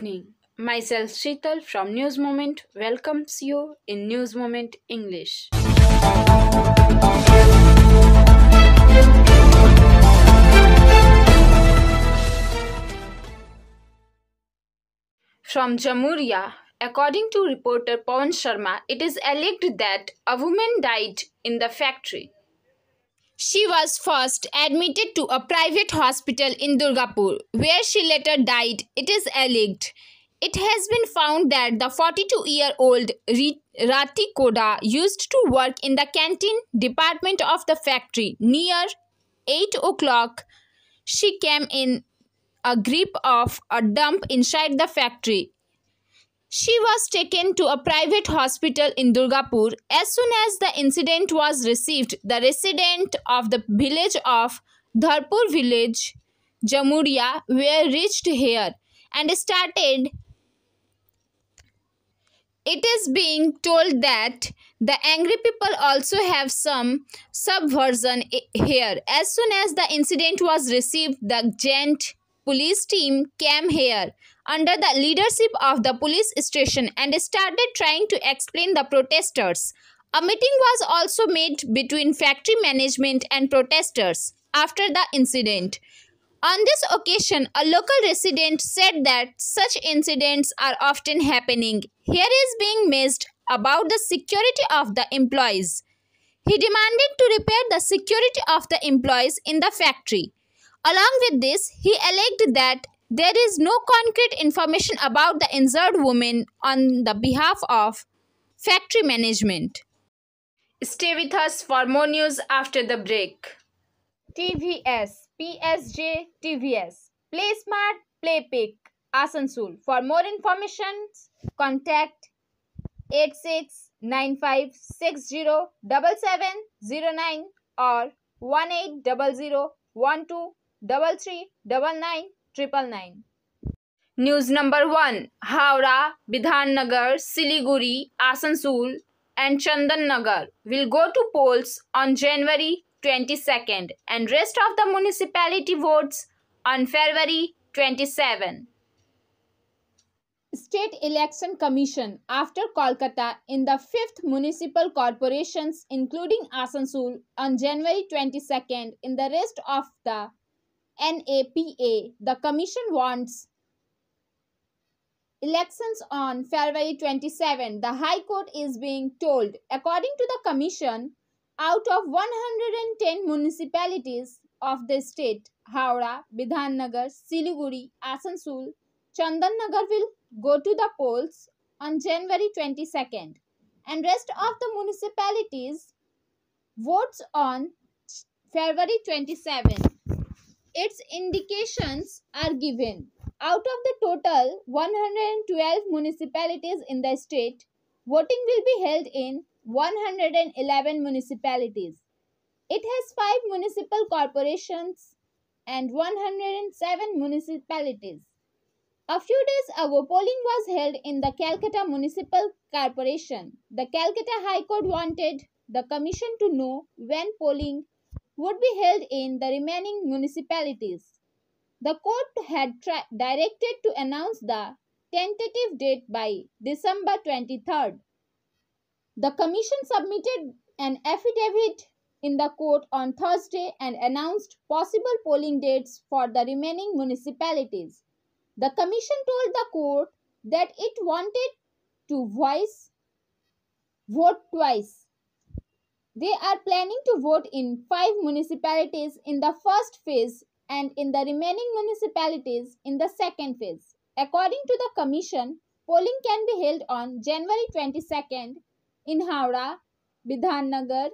evening. Myself Sheetal from News Moment welcomes you in News Moment English. From Jammuria, according to reporter Pawan Sharma, it is alleged that a woman died in the factory. She was first admitted to a private hospital in Durgapur, where she later died, it is alleged. It has been found that the 42-year-old Rati Koda used to work in the canteen department of the factory. Near 8 o'clock, she came in a grip of a dump inside the factory. She was taken to a private hospital in Durgapur. As soon as the incident was received, the residents of the village of Dharpur village, Jammuria, were reached here and started. It is being told that the angry people also have some subversion here. As soon as the incident was received, the Gent police team came here under the leadership of the police station and started trying to explain the protesters. A meeting was also made between factory management and protesters after the incident. On this occasion, a local resident said that such incidents are often happening. Here is being messed about the security of the employees. He demanded to repair the security of the employees in the factory. Along with this, he alleged that there is no concrete information about the injured woman on the behalf of factory management. Stay with us for more news after the break. TVS, PSG TVS, Play Smart, Play Pick, Asansol. For more information, contact 8695607709 or 180012339999. News number 1. Howrah, Bidhannagar, Siliguri, Asansol and Chandannagar will go to polls on January 22nd and rest of the municipality votes on February 27. State Election Commission after Kolkata in the 5th municipal corporations including Asansol on January 22nd in the rest of the NAPA. The commission wants elections on February 27. The High Court is being told. According to the commission, out of 110 municipalities of the state, Howrah, Bidhannagar, Siliguri, Asansol, Chandannagar will go to the polls on January 22nd and rest of the municipalities votes on February 27. Its indications are given. Out of the total 112 municipalities in the state, voting will be held in 111 municipalities. It has 5 municipal corporations and 107 municipalities. A few days ago, polling was held in the Calcutta Municipal Corporation. The Calcutta High Court wanted the Commission to know when polling would be held in the remaining municipalities. The court had directed to announce the tentative date by December 23rd. The Commission submitted an affidavit in the court on Thursday and announced possible polling dates for the remaining municipalities. The Commission told the court that it wanted to vote twice. They are planning to vote in 5 municipalities in the first phase and in the remaining municipalities in the second phase. According to the Commission, polling can be held on January 22nd in Howrah, Bidhannagar,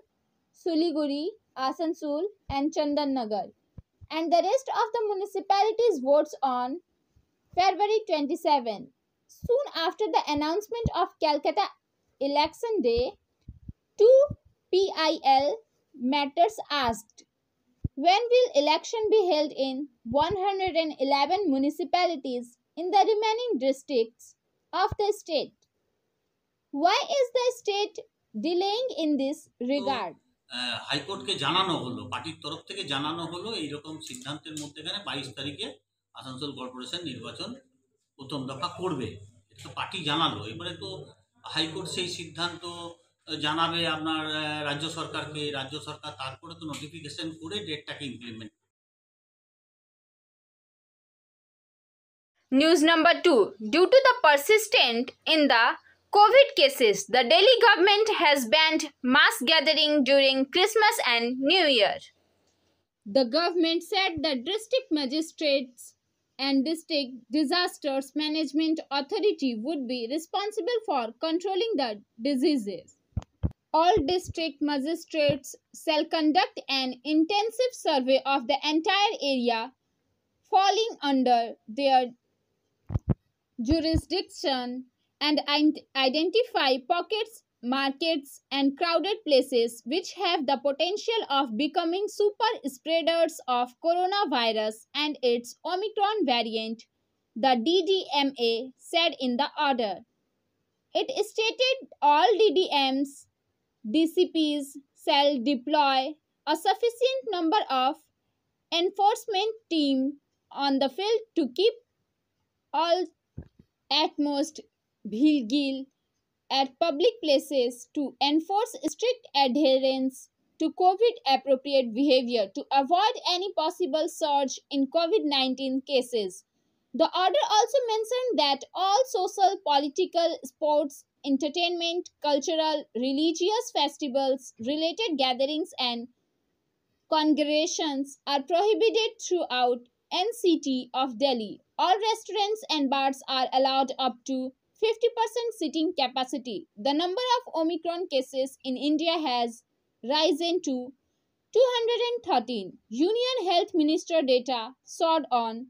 Siliguri, Asansol and Chandannagar, and the rest of the municipalities votes on February 27. Soon after the announcement of Calcutta Election Day, 2 PIL Matters asked, when will election be held in 111 municipalities in the remaining districts of the state? Why is the state delaying in this regard? হাইকোর্টকে জানানো হলো, পার্টির তরফ থেকে জানানো হলো এইরকম সিদ্ধান্তের মধ্যেখানে 22 তারিখে আসানসোল কর্পোরেশন নির্বাচন প্রথম দফা করবে, এটা তো পার্টি জানালো। এবারে তো হাইকোর্ট সেই সিদ্ধান্ত জানাবে আপনার রাজ্য সরকারকে, রাজ্য সরকার তারপরে তো নোটিফিকেশন করে ডেটটাকে implement. News number 2. Due to the persistent in the COVID cases, the Delhi government has banned mass gathering during Christmas and New Year. The government said that district magistrates and district disasters management authority would be responsible for controlling the diseases. All district magistrates shall conduct an intensive survey of the entire area falling under their jurisdiction and identify pockets, markets, and crowded places which have the potential of becoming super spreaders of coronavirus and its Omicron variant, the DDMA said in the order. It stated all DDMs, DCPs shall deploy a sufficient number of enforcement team on the field to keep all utmost vigil at public places to enforce strict adherence to COVID appropriate behavior to avoid any possible surge in COVID-19 cases. The order also mentioned that all social, political, sports, entertainment, cultural, religious festivals, related gatherings, and congregations are prohibited throughout NCT of Delhi. All restaurants and bars are allowed up to 50% seating capacity. The number of Omicron cases in India has risen to 213. Union Health Minister data soared on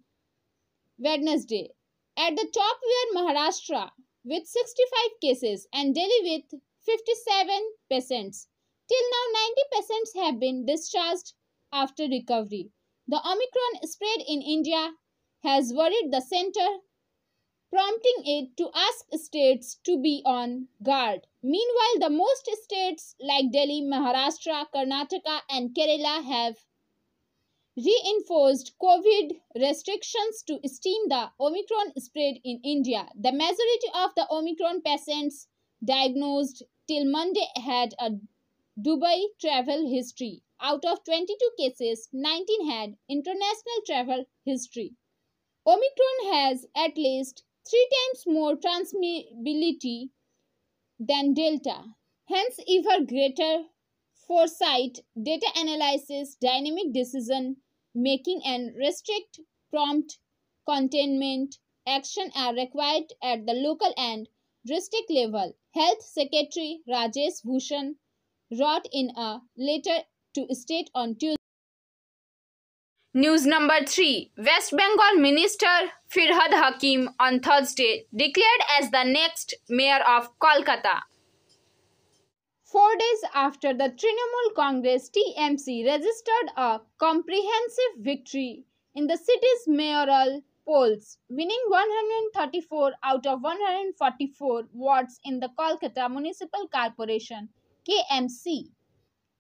Wednesday. At the top were Maharashtra with 65 cases and Delhi with 57 patients. Till now, 90 patients have been discharged after recovery. The Omicron spread in India has worried the center, prompting it to ask states to be on guard. Meanwhile, the most states like Delhi, Maharashtra, Karnataka, and Kerala have reinforced COVID restrictions to stem the Omicron spread in India. The majority of the Omicron patients diagnosed till Monday had a Dubai travel history. Out of 22 cases, 19 had international travel history. Omicron has at least 3 times more transmissibility than Delta, hence ever greater foresight, data analysis, dynamic decision making, and restrict prompt containment action are required at the local and district level. Health Secretary Rajesh Bhushan wrote in a letter to state on Tuesday. News number 3. West Bengal Minister Firhad Hakim on Thursday declared as the next mayor of Kolkata. 4 days after the Trinamool Congress TMC registered a comprehensive victory in the city's mayoral polls, winning 134 out of 144 wards in the Kolkata Municipal Corporation KMC.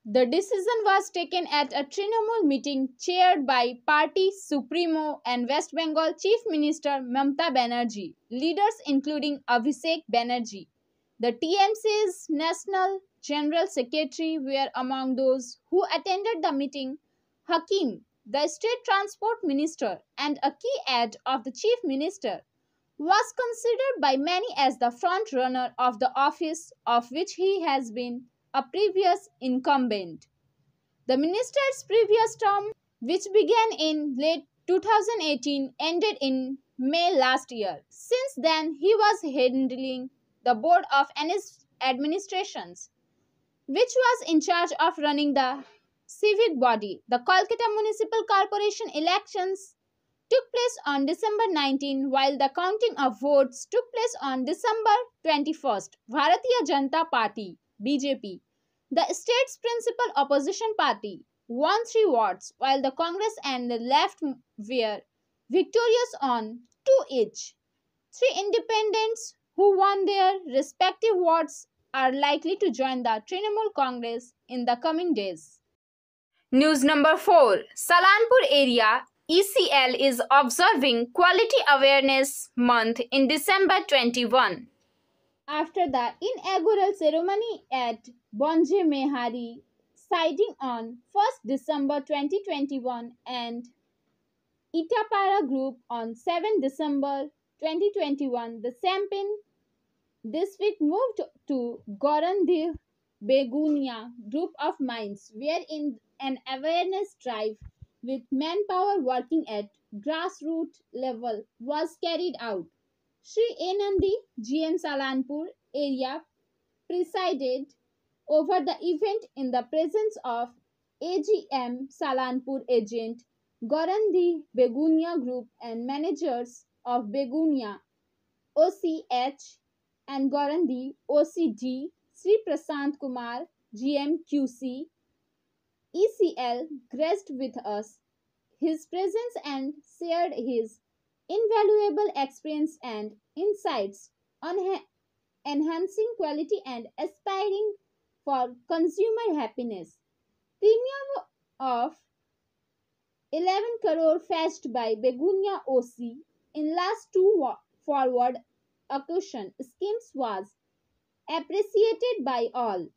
The decision was taken at a Trinamool meeting chaired by Party Supremo and West Bengal Chief Minister Mamata Banerjee. Leaders including Abhishek Banerjee, the TMC's National General Secretary, were among those who attended the meeting. Hakim, the State Transport Minister and a key aide of the Chief Minister, was considered by many as the front runner of the office of which he has been a previous incumbent. The minister's previous term, which began in late 2018, ended in May last year. Since then, he was handling the board of administrations, which was in charge of running the civic body. The Kolkata Municipal Corporation elections took place on December 19, while the counting of votes took place on December 21st. Bharatiya Janata Party (BJP), the state's principal opposition party, won 3 wards, while the Congress and the left were victorious on 2 each. 3 independents who won their respective wards are likely to join the Trinamool Congress in the coming days. News number 4. Salanpur area ECL is observing Quality Awareness Month in December 21. After the inaugural ceremony at Bonje Mehari, siding on 1st December 2021 and Itapara Group on 7 December 2021, the Sampin district moved to Gorandih Begunia group of mines, wherein an awareness drive with manpower working at grassroots level was carried out. Sri Enandi GM Salanpur area presided over the event in the presence of AGM Salanpur agent Gorandi Begunia Group and managers of Begunia OCH and Gorandi OCD Sri Prasant Kumar GMQC ECL graced with us his presence and shared his invaluable experience and insights on enhancing quality and aspiring for consumer happiness. Premium of 11 crore fetched by Begunia OC in last two forward occasion schemes was appreciated by all.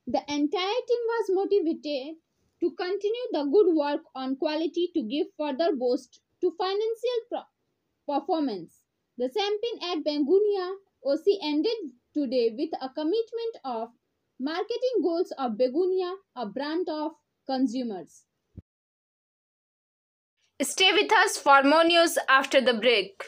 The entire team was motivated to continue the good work on quality to give further boost to financial performance. The campaign at Begunia OC ended today with a commitment of marketing goals of Begunia, a brand of consumers. Stay with us for more news after the break.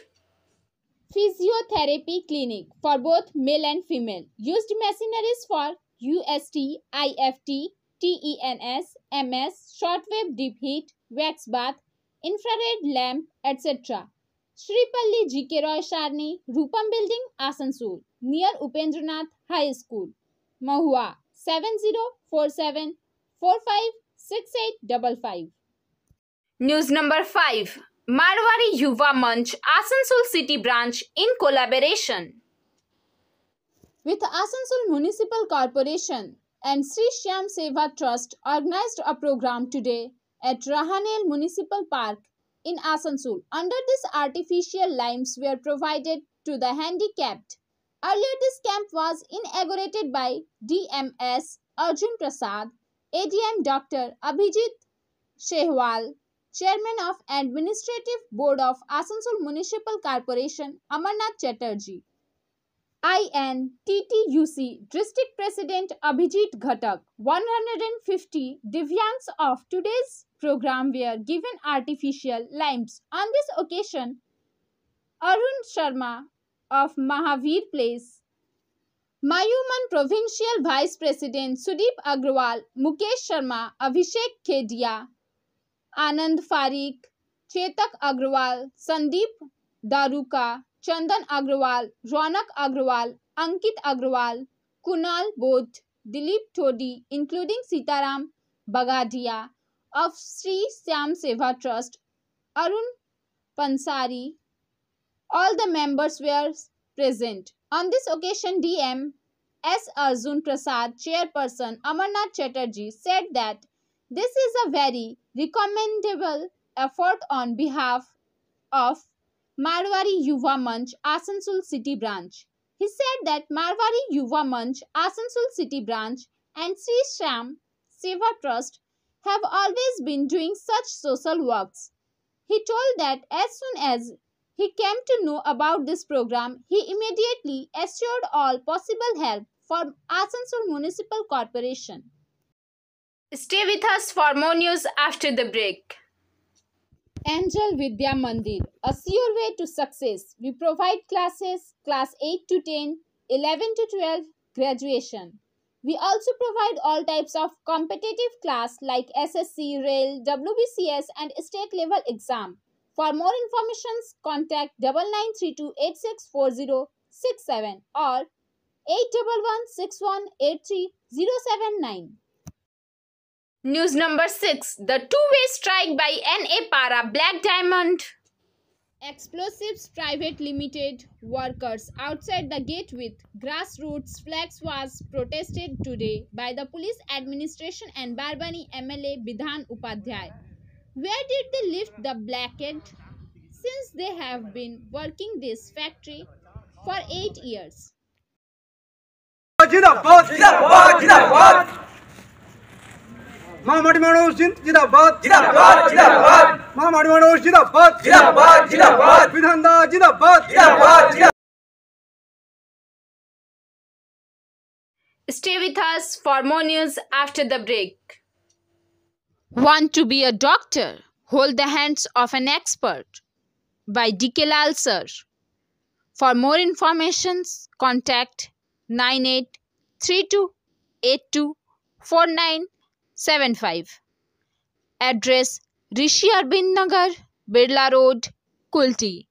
Physiotherapy clinic for both male and female. Used machineries for UST, IFT, TENS, MS, shortwave deep heat, wax bath, infrared lamp, etc. Shripalli GK Roy Sharni, Rupam Building, Asansol, near Upendranath High School, Mahua, 7047 456855. News number 5. Marwari Yuva Manch, Asansol City Branch in collaboration with Asansol Municipal Corporation and Sri Shyam Seva Trust organized a program today at Rahanel Municipal Park in Asansol. Under this, artificial limbs were provided to the handicapped. Earlier, this camp was inaugurated by DMS Arjun Prasad, ADM Dr. Abhijit Shehwal, Chairman of Administrative Board of Asansol Municipal Corporation Amarnath Chatterjee, INTTUC District President Abhijit Ghatak. 150 Divyangs of today's program were given artificial limbs. On this occasion, Arun Sharma of Mahavir Place, Mayuman Provincial Vice President Sudeep Agrawal, Mukesh Sharma, Abhishek Kedia, Anand Farik, Chetak Agrawal, Sandeep Daruka, Chandan Agrawal, Ronak Agrawal, Ankit Agrawal, Kunal Bodh, Dilip Todi, including Sitaram Bagadia of Sri Syam Seva Trust, Arun Pansari. All the members were present. On this occasion, DM S. Arjun Prasad, Chairperson Amarnath Chatterjee, said that this is a very recommendable effort on behalf of Marwari Yuva Manch, Asansol City Branch. He said that Marwari Yuva Manch, Asansol City Branch and Sri Shyam Seva Trust have always been doing such social works. He told that as soon as he came to know about this program, he immediately assured all possible help for Asansol Municipal Corporation. Stay with us for more news after the break. Angel Vidya Mandir, a sure way to success. We provide classes class 8 to 10, 11 to 12, graduation. We also provide all types of competitive class like SSC, Rail, WBCS and state level exam. For more information, contact 9932864067 or 8116183079. News number 6. The two-way strike by NA Para Black Diamond Explosives Private Limited workers outside the gate with grassroots flags was protested today by the police administration and Barbani MLA Bidhan Upadhyay. Where did they lift the blockade? Since they have been working this factory for 8 years. जिंदाबाद जिंदाबाद जिंदाबाद महामारी मनोज जिंदाबाद जिंदाबाद जिंदाबाद महामारी मनोज जिंदाबाद जिंदाबाद जिंदाबाद विधानदा जिंदाबाद जिंदाबाद। Stay with us for more news after the break. Want to be a doctor? Hold the hands of an expert by D.K. Lal sir. For more information, contact 9832824975. Address Rishi Arbind Nagar, Birla Road, Kulti.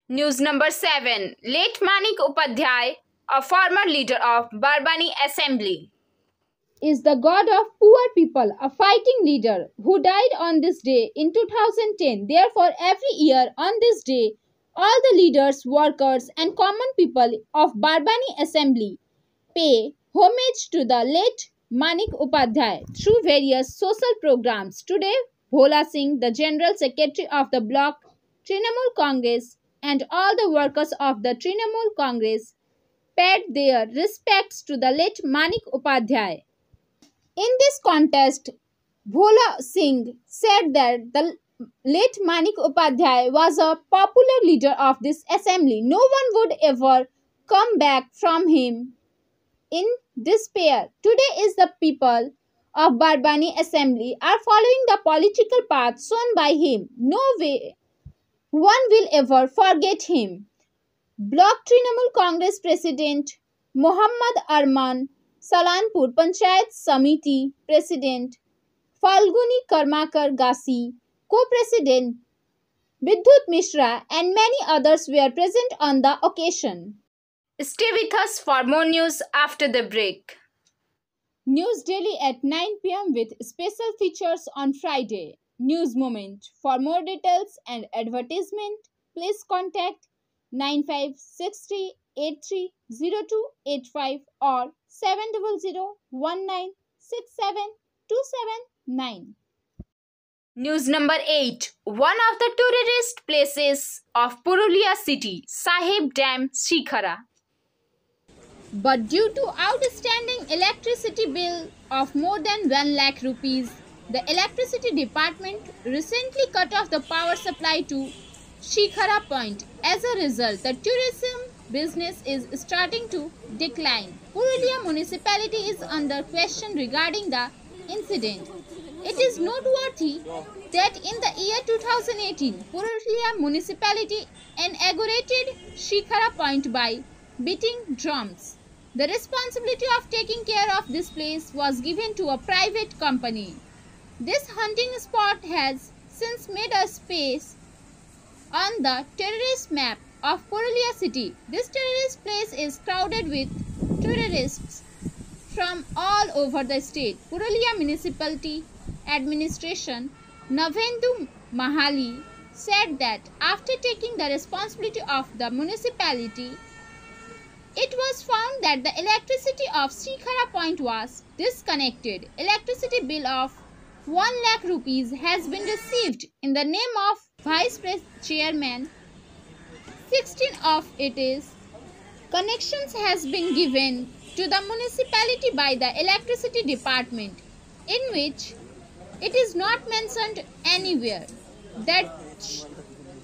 News number 7. Late Manik Upadhyay, a former leader of Barbani Assembly, is the god of poor people, a fighting leader who died on this day in 2010. Therefore, every year on this day, all the leaders, workers and common people of Barbani Assembly pay homage to the late Manik Upadhyay through various social programs. Today, Bhola Singh, the General Secretary of the Bloc Trinamool Congress, and all the workers of the Trinamool Congress paid their respects to the late Manik Upadhyay. In this contest, Bhola Singh said that the late Manik Upadhyay was a popular leader of this assembly. No one would ever come back from him in despair. Today is the people of Barbani Assembly are following the political path shown by him. No way one will ever forget him. Bloc Trinamool Congress President Muhammad Arman, Salanpur Panchayat Samiti President Falguni Karmakar Gasi, Co-President Bidhut Mishra and many others were present on the occasion. Stay with us for more news after the break. News daily at 9 p.m. with special features on Friday. News Moment. For more details and advertisement, please contact 9563830285 or 70019672779. News number 8. One of the tourist places of Purulia city, Sahib Dam, Shikhara. But due to outstanding electricity bill of more than 1 lakh rupees, the electricity department recently cut off the power supply to Shikhara Point. As a result, the tourism business is starting to decline. Purulia municipality is under question regarding the incident. It is noteworthy that in the year 2018, Purulia municipality inaugurated Shikhara Point by beating drums. The responsibility of taking care of this place was given to a private company. This hunting spot has since made a space on the terrorist map of Purulia city. This terrorist place is crowded with tourists from all over the state. Purulia Municipality Administration Navendu Mahali said that after taking the responsibility of the municipality, it was found that the electricity of Shikhara Point was disconnected. Electricity bill of 1 lakh rupees has been received in the name of Vice Chairman. 16 of it is connections has been given to the municipality by the electricity department, in which it is not mentioned anywhere that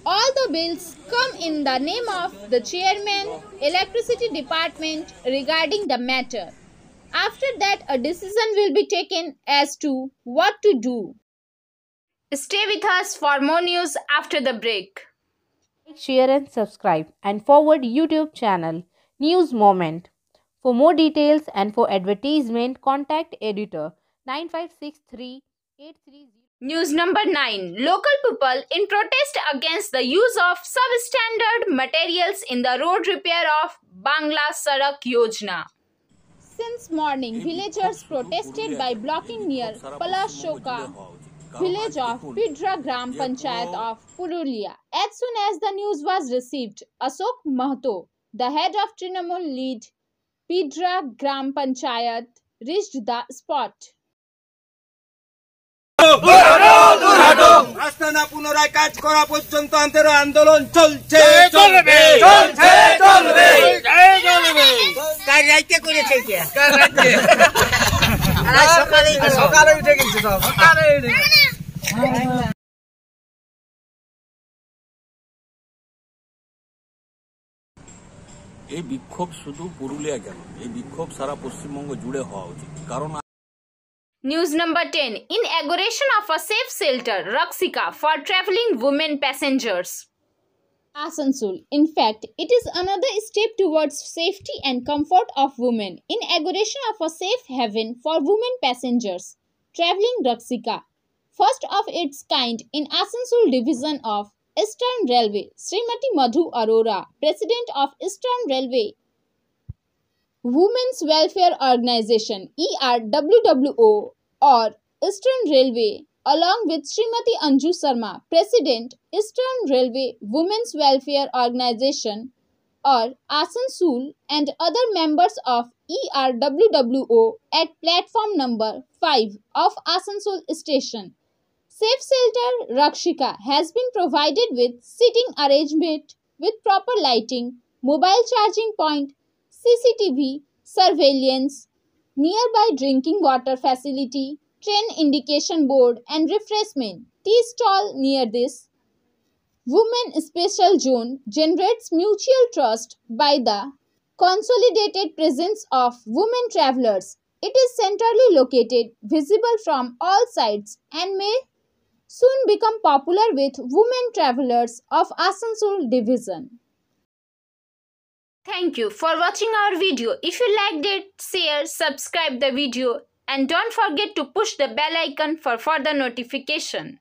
all the bills come in the name of the chairman, electricity department regarding the matter. After that, a decision will be taken as to what to do. Stay with us for more news after the break. Like, share and subscribe and forward YouTube channel News Moment. For more details and for advertisement, contact editor 956383. News number 9. Local people in protest against the use of substandard materials in the road repair of Bangla Sarak Yojana. Since morning, villagers protested by blocking near Palashoka village of Pidra Gram Panchayat of Purulia. As soon as the news was received, Ashok Mahato, the head of Trinamool lead Pidra Gram Panchayat, reached the spot. কাটো আস্তানা পুনরায় কাজ করা পর্যন্ত আমাদের আন্দোলন চলছে চলবে চলছে চলবে কাল রাইতে করেছে কি কাল রাতে সকালে উঠে গেছে সব সকালে এই বিক্ষোভ শুধু পুরুলিয়া কেন, এই বিক্ষোভ সারা পশ্চিমবঙ্গ জুড়ে হওয়া উচিত। কারণ News number 10. Inauguration of a safe shelter, Raksika, for travelling women passengers. Asansol. In fact, it is another step towards safety and comfort of women. Inauguration of a safe haven for women passengers travelling Raksika, first of its kind in Asansol division of Eastern Railway. Srimati Madhu Arora, President of Eastern Railway Women's Welfare Organization ERWWO or Eastern Railway, along with Srimati Anju Sharma, President Eastern Railway Women's Welfare Organization or Asansol, and other members of ERWWO at platform number 5 of Asansol station. Safe shelter Rakshika has been provided with sitting arrangement with proper lighting, mobile charging point, CCTV surveillance, nearby drinking water facility, train indication board and refreshment. Tea stall near this. Women Special Zone generates mutual trust by the consolidated presence of women travelers. It is centrally located, visible from all sides, and may soon become popular with women travelers of Asansol division. Thank you for watching our video. If you liked it, share, subscribe the video and don't forget to push the bell icon for further notification.